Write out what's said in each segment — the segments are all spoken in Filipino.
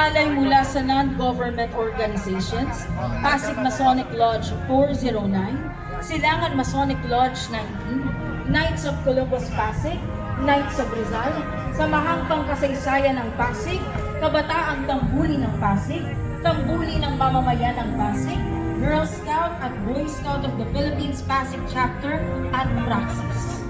mag-aalay mula sa non-government organizations, Pasig Masonic Lodge 409, Silangan Masonic Lodge 19, Knights of Columbus Pasig, Knights of Rizal, Samahang Pangkasaysayan ng Pasig, Kabataang Tambuli ng Pasig, Tambuli ng Mamamayan ng Pasig, Girl Scout at Boy Scout of the Philippines Pasig Chapter at Praxis.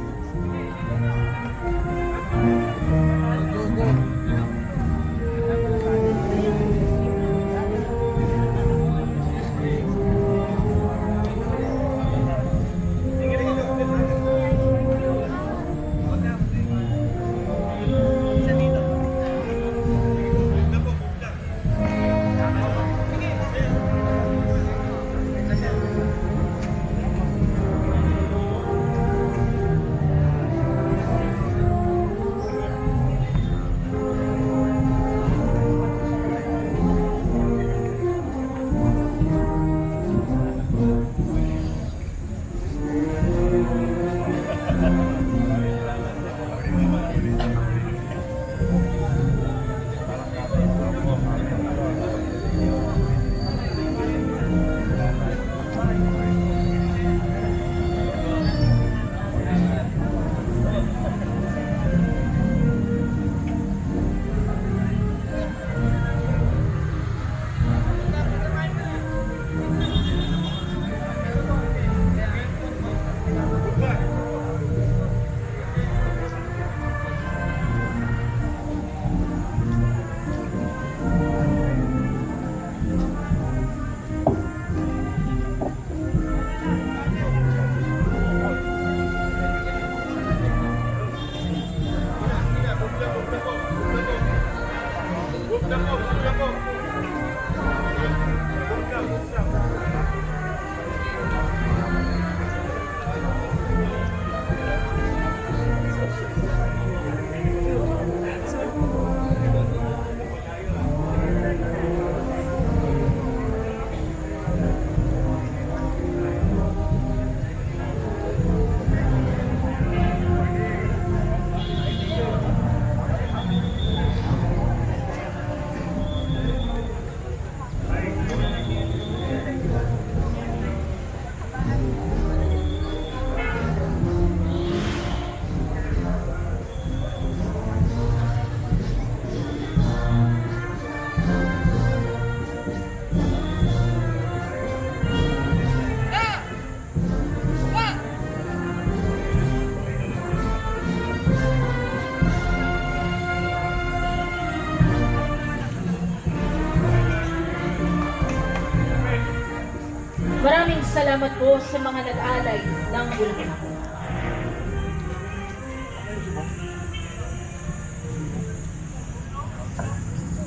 Maraming salamat po sa mga nag-alay ng Bulacan.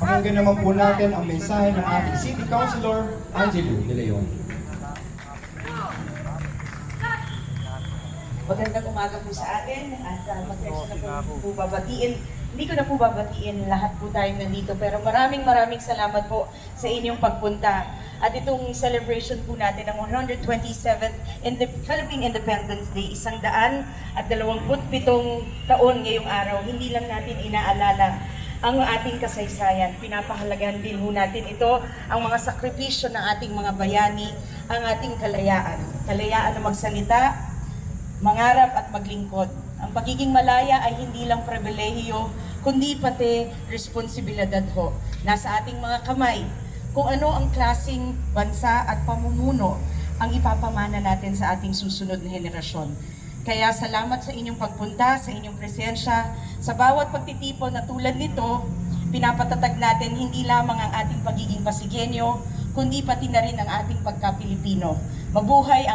Pakinggan naman po natin ang mensahe ng ating City Councilor, Angelo De Leon. Magandang umaga po sa atin at mag-extra na po babatiin. Hindi ko na po babatiin lahat po tayong nandito pero maraming salamat po sa inyong pagpunta. At itong celebration po natin ng 127th Philippine Independence Day, 127 taon ngayong araw, hindi lang natin inaalala ang ating kasaysayan. Pinapahalagahan din po natin ito, ang mga sakripisyo ng ating mga bayani, ang ating kalayaan. Kalayaan na magsalita, mangarap at maglingkod. Ang pagiging malaya ay hindi lang pribilehiyo, kundi pati responsibilidad ho. Nasa ating mga kamay kung ano ang klaseng bansa at pamumuno ang ipapamana natin sa ating susunod na henerasyon. Kaya salamat sa inyong pagpunta, sa inyong presensya. Sa bawat pagtitipon na tulad nito, pinapatatag natin hindi lamang ang ating pagiging Pasigenyo, kundi pati na rin ang ating pagka-Pilipino. Mabuhay ang